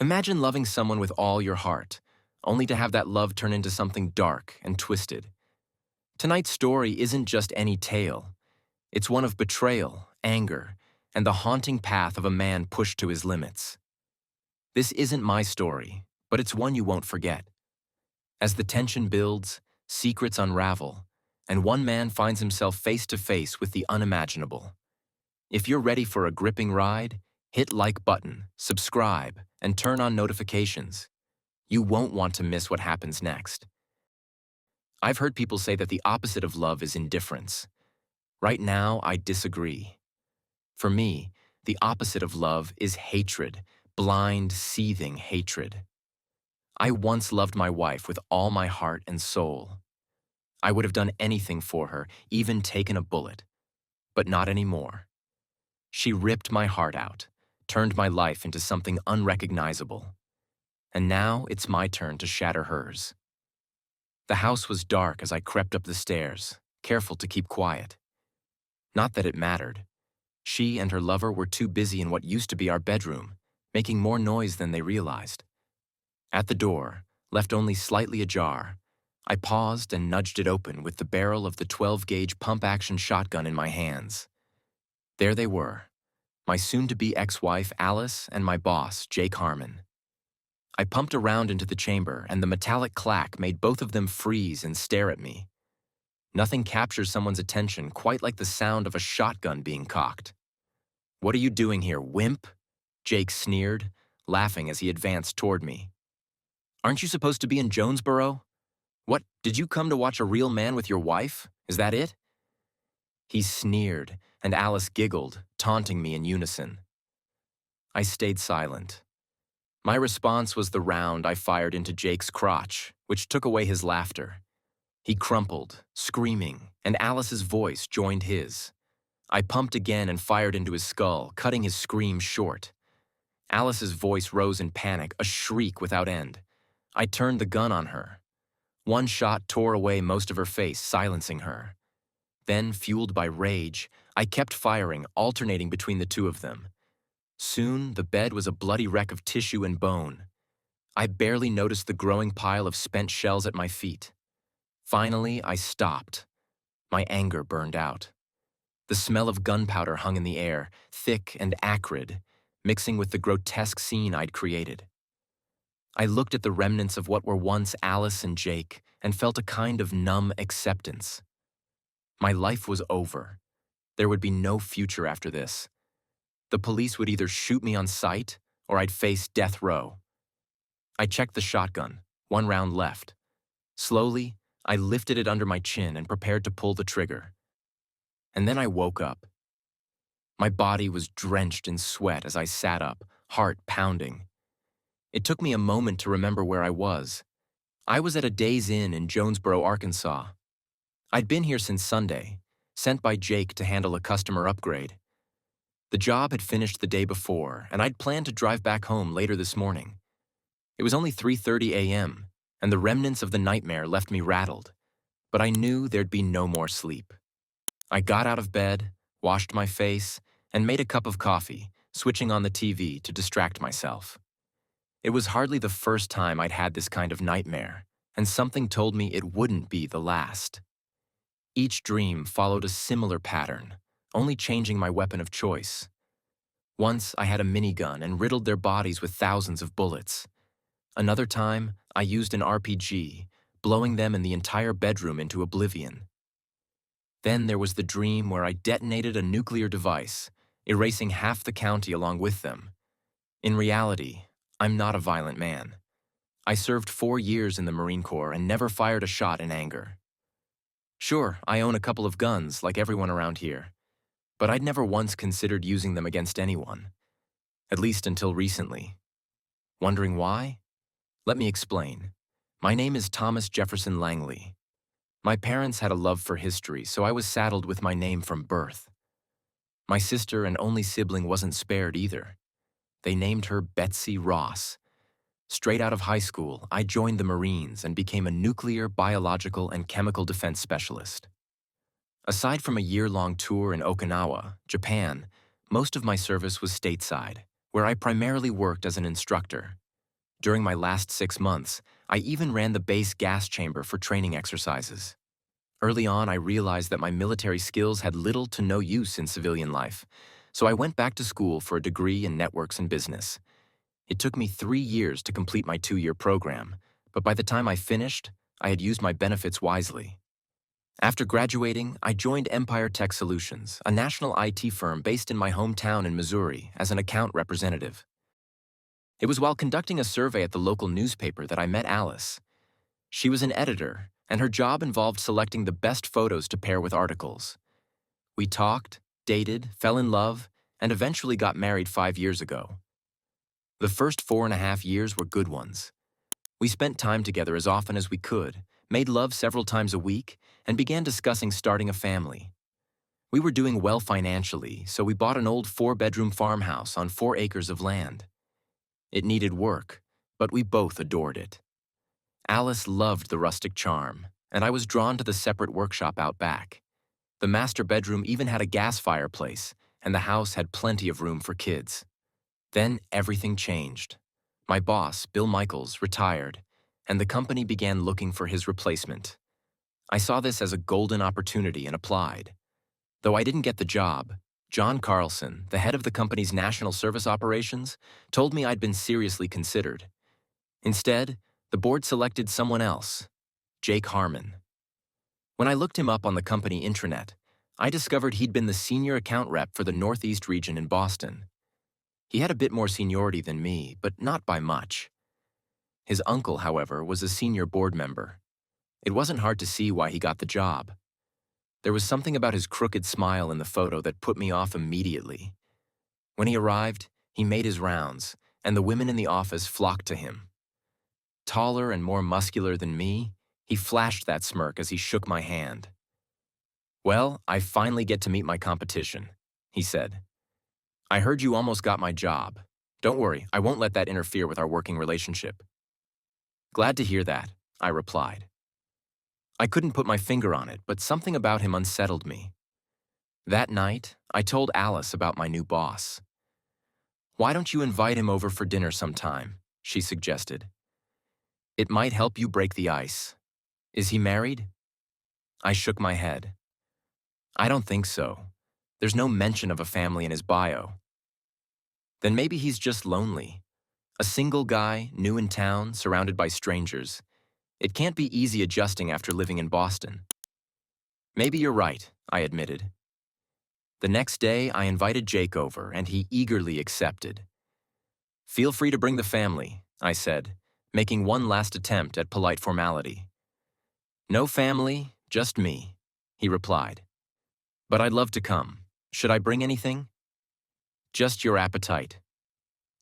Imagine loving someone with all your heart, only to have that love turn into something dark and twisted. Tonight's story isn't just any tale. It's one of betrayal, anger, and the haunting path of a man pushed to his limits. This isn't my story, but it's one you won't forget. As the tension builds, secrets unravel, and one man finds himself face to face with the unimaginable. If you're ready for a gripping ride, hit like button, subscribe, and turn on notifications. You won't want to miss what happens next. I've heard people say that the opposite of love is indifference. Right now, I disagree. For me, the opposite of love is hatred, blind, seething hatred. I once loved my wife with all my heart and soul. I would have done anything for her, even taken a bullet. But not anymore. She ripped my heart out, turned my life into something unrecognizable. And now it's my turn to shatter hers. The house was dark as I crept up the stairs, careful to keep quiet. Not that it mattered. She and her lover were too busy in what used to be our bedroom, making more noise than they realized. At the door, left only slightly ajar, I paused and nudged it open with the barrel of the 12-gauge pump-action shotgun in my hands. There they were, my soon-to-be ex-wife Alice and my boss, Jake Harmon. I pumped around into the chamber, and the metallic clack made both of them freeze and stare at me. Nothing captures someone's attention quite like the sound of a shotgun being cocked. "What are you doing here, wimp?" Jake sneered, laughing as he advanced toward me. "Aren't you supposed to be in Jonesboro? What, did you come to watch a real man with your wife? Is that it?" He sneered, and Alice giggled, taunting me in unison. I stayed silent. My response was the round I fired into Jake's crotch, which took away his laughter. He crumpled, screaming, and Alice's voice joined his. I pumped again and fired into his skull, cutting his scream short. Alice's voice rose in panic, a shriek without end. I turned the gun on her. One shot tore away most of her face, silencing her. Then, fueled by rage, I kept firing, alternating between the two of them. Soon, the bed was a bloody wreck of tissue and bone. I barely noticed the growing pile of spent shells at my feet. Finally, I stopped. My anger burned out. The smell of gunpowder hung in the air, thick and acrid, mixing with the grotesque scene I'd created. I looked at the remnants of what were once Alice and Jake and felt a kind of numb acceptance. My life was over. There would be no future after this. The police would either shoot me on sight or I'd face death row. I checked the shotgun, one round left. Slowly, I lifted it under my chin and prepared to pull the trigger. And then I woke up. My body was drenched in sweat as I sat up, heart pounding. It took me a moment to remember where I was. I was at a Days Inn in Jonesboro, Arkansas. I'd been here since Sunday, sent by Jake to handle a customer upgrade. The job had finished the day before, and I'd planned to drive back home later this morning. It was only 3:30 a.m., and the remnants of the nightmare left me rattled, but I knew there'd be no more sleep. I got out of bed, washed my face, and made a cup of coffee, switching on the TV to distract myself. It was hardly the first time I'd had this kind of nightmare, and something told me it wouldn't be the last. Each dream followed a similar pattern, only changing my weapon of choice. Once I had a minigun and riddled their bodies with thousands of bullets. Another time, I used an RPG, blowing them and the entire bedroom into oblivion. Then there was the dream where I detonated a nuclear device, erasing half the county along with them. In reality, I'm not a violent man. I served 4 years in the Marine Corps and never fired a shot in anger. Sure, I own a couple of guns, like everyone around here, but I'd never once considered using them against anyone. At least until recently. Wondering why? Let me explain. My name is Thomas Jefferson Langley. My parents had a love for history, so I was saddled with my name from birth. My sister and only sibling wasn't spared either. They named her Betsy Ross. Straight out of high school, I joined the Marines and became a nuclear, biological, and chemical defense specialist. Aside from a year-long tour in Okinawa, Japan, most of my service was stateside, where I primarily worked as an instructor. During my last 6 months, I even ran the base gas chamber for training exercises. Early on, I realized that my military skills had little to no use in civilian life, so I went back to school for a degree in networks and business. It took me 3 years to complete my 2-year program, but by the time I finished, I had used my benefits wisely. After graduating, I joined Empire Tech Solutions, a national IT firm based in my hometown in Missouri, as an account representative. It was while conducting a survey at the local newspaper that I met Alice. She was an editor, and her job involved selecting the best photos to pair with articles. We talked, dated, fell in love, and eventually got married 5 years ago. The first 4.5 years were good ones. We spent time together as often as we could, made love several times a week, and began discussing starting a family. We were doing well financially, so we bought an old 4-bedroom farmhouse on 4 acres of land. It needed work, but we both adored it. Alice loved the rustic charm, and I was drawn to the separate workshop out back. The master bedroom even had a gas fireplace, and the house had plenty of room for kids. Then everything changed. My boss, Bill Michaels, retired, and the company began looking for his replacement. I saw this as a golden opportunity and applied. Though I didn't get the job, John Carlson, the head of the company's national service operations, told me I'd been seriously considered. Instead, the board selected someone else, Jake Harmon. When I looked him up on the company intranet, I discovered he'd been the senior account rep for the Northeast region in Boston. He had a bit more seniority than me, but not by much. His uncle, however, was a senior board member. It wasn't hard to see why he got the job. There was something about his crooked smile in the photo that put me off immediately. When he arrived, he made his rounds, and the women in the office flocked to him. Taller and more muscular than me, he flashed that smirk as he shook my hand. "Well, I finally get to meet my competition," he said. "I heard you almost got my job. Don't worry, I won't let that interfere with our working relationship." "Glad to hear that," I replied. I couldn't put my finger on it, but something about him unsettled me. That night, I told Alice about my new boss. "Why don't you invite him over for dinner sometime?" she suggested. "It might help you break the ice. Is he married?" I shook my head. "I don't think so. There's no mention of a family in his bio." "Then maybe he's just lonely. A single guy, new in town, surrounded by strangers. It can't be easy adjusting after living in Boston." "Maybe you're right," I admitted. The next day, I invited Jake over, and he eagerly accepted. "Feel free to bring the family," I said, making one last attempt at polite formality. "No family, just me," he replied. "But I'd love to come. Should I bring anything?" "Just your appetite."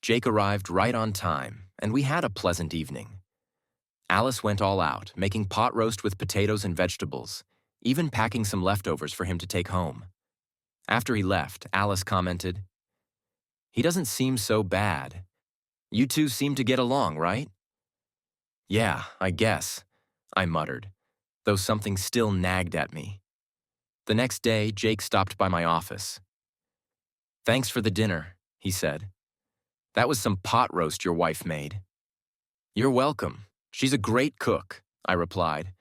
Jake arrived right on time, and we had a pleasant evening. Alice went all out, making pot roast with potatoes and vegetables, even packing some leftovers for him to take home. After he left, Alice commented, "He doesn't seem so bad. You two seem to get along, right?" "Yeah, I guess," I muttered, though something still nagged at me. The next day, Jake stopped by my office. "Thanks for the dinner," he said. "That was some pot roast your wife made." "You're welcome. She's a great cook," I replied,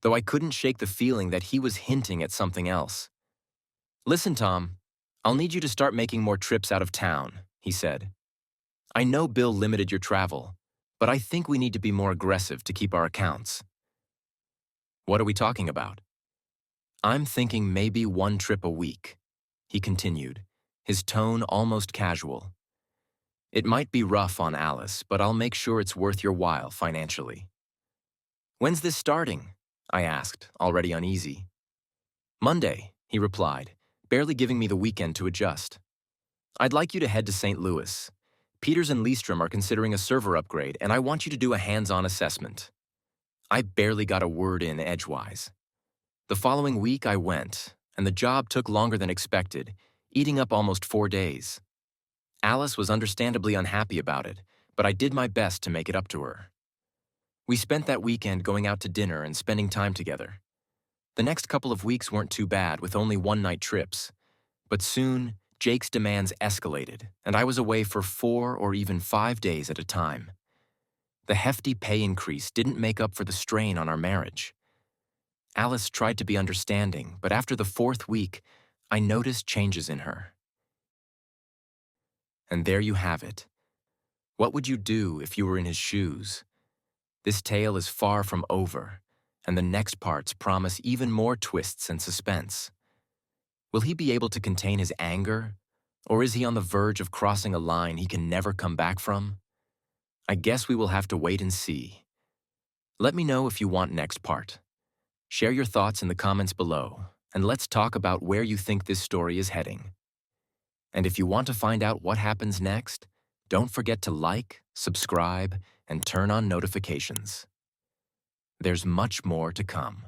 though I couldn't shake the feeling that he was hinting at something else. "Listen, Tom, I'll need you to start making more trips out of town," he said. "I know Bill limited your travel, but I think we need to be more aggressive to keep our accounts." "What are we talking about?" "I'm thinking maybe 1 trip a week," he continued, his tone almost casual. "It might be rough on Alice, but I'll make sure it's worth your while financially." "When's this starting?" I asked, already uneasy. "Monday," he replied, barely giving me the weekend to adjust. "I'd like you to head to St. Louis. Peters and Leestrom are considering a server upgrade, and I want you to do a hands-on assessment." I barely got a word in edgewise. The following week I went, and the job took longer than expected, eating up almost 4 days. Alice was understandably unhappy about it, but I did my best to make it up to her. We spent that weekend going out to dinner and spending time together. The next couple of weeks weren't too bad with only one-night trips, but soon Jake's demands escalated, and I was away for 4 or even 5 days at a time. The hefty pay increase didn't make up for the strain on our marriage. Alice tried to be understanding, but after the fourth week, I noticed changes in her. And there you have it. What would you do if you were in his shoes? This tale is far from over, and the next parts promise even more twists and suspense. Will he be able to contain his anger, or is he on the verge of crossing a line he can never come back from? I guess we will have to wait and see. Let me know if you want next part. Share your thoughts in the comments below, and let's talk about where you think this story is heading. And if you want to find out what happens next, don't forget to like, subscribe, and turn on notifications. There's much more to come.